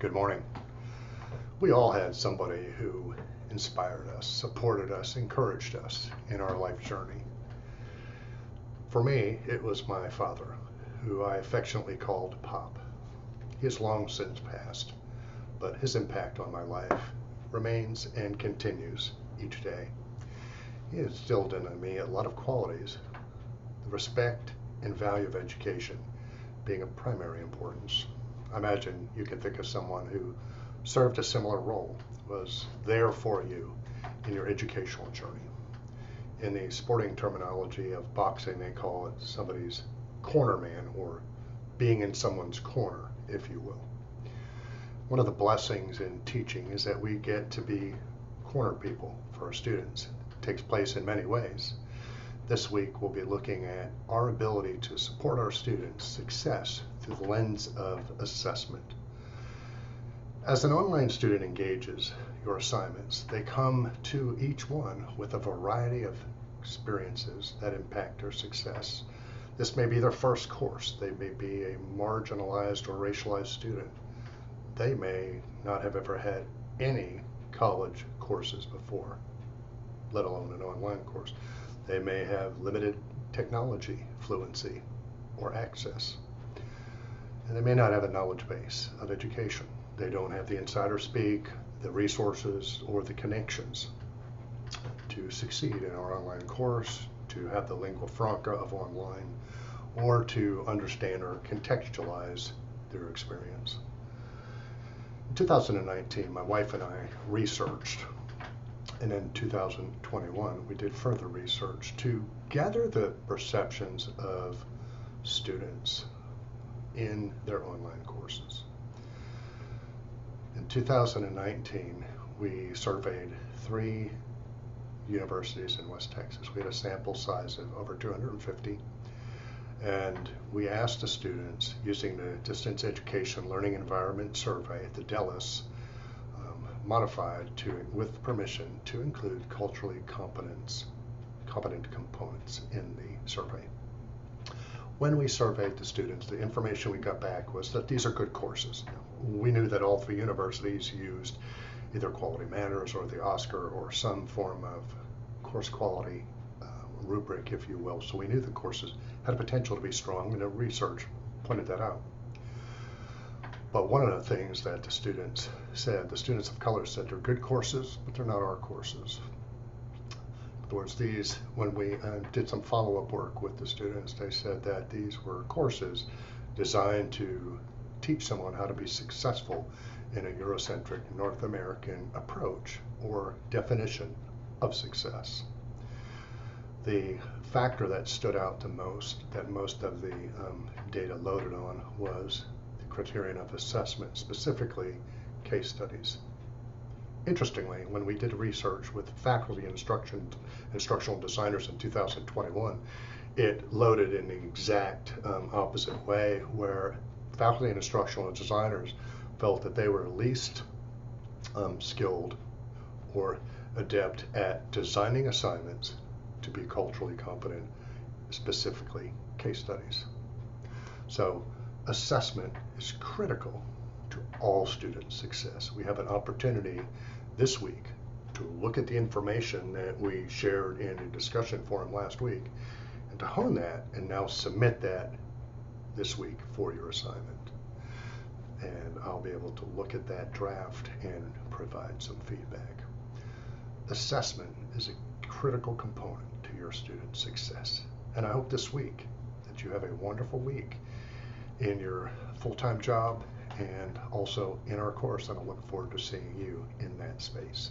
Good morning. We all had somebody who inspired us, supported us, encouraged us in our life journey. For me, it was my father, who I affectionately called Pop. He has long since passed, but his impact on my life remains and continues each day. He instilled into me a lot of qualities, the respect and value of education being of primary importance. I imagine you can think of someone who served a similar role, was there for you in your educational journey. In the sporting terminology of boxing, they call it somebody's corner man, or being in someone's corner, if you will. One of the blessings in teaching is that we get to be corner people for our students. It takes place in many ways. This week, we'll be looking at our ability to support our students' success through the lens of assessment. As an online student engages your assignments, they come to each one with a variety of experiences that impact their success. This may be their first course. They may be a marginalized or racialized student. They may not have ever had any college courses before, let alone an online course. They may have limited technology fluency or access. And they may not have a knowledge base of education. They don't have the insider speak, the resources, or the connections to succeed in our online course, to have the lingua franca of online, or to understand or contextualize their experience. In 2019, my wife and I researched, and in 2021, we did further research to gather the perceptions of students in their online courses. In 2019, we surveyed 3 universities in West Texas. We had a sample size of over 250, and we asked the students, using the Distance Education Learning Environment Survey, the DELIS, modified with permission to include culturally competent components in the survey. When we surveyed the students, the information we got back was that these are good courses. We knew that all 3 universities used either Quality Matters or the Oscar or some form of course quality rubric, if you will. So we knew the courses had a potential to be strong, and the research pointed that out. But one of the things that the students of color said, they're good courses, but they're not our courses. In other words, when we did some follow-up work with the students, they said that these were courses designed to teach someone how to be successful in a Eurocentric North American approach or definition of success. The factor that stood out the most, that most of the data loaded on, was the criterion of assessment, specifically case studies. Interestingly, when we did research with faculty and instructional designers in 2021, it loaded in the exact opposite way, where faculty and instructional designers felt that they were least skilled or adept at designing assignments to be culturally competent, specifically case studies. So assessment is critical to all student success. We have an opportunity this week to look at the information that we shared in a discussion forum last week and to hone that and now submit that this week for your assignment. And I'll be able to look at that draft and provide some feedback. Assessment is a critical component to your student success. And I hope this week that you have a wonderful week in your full-time job and also in our course, and I look forward to seeing you in that space.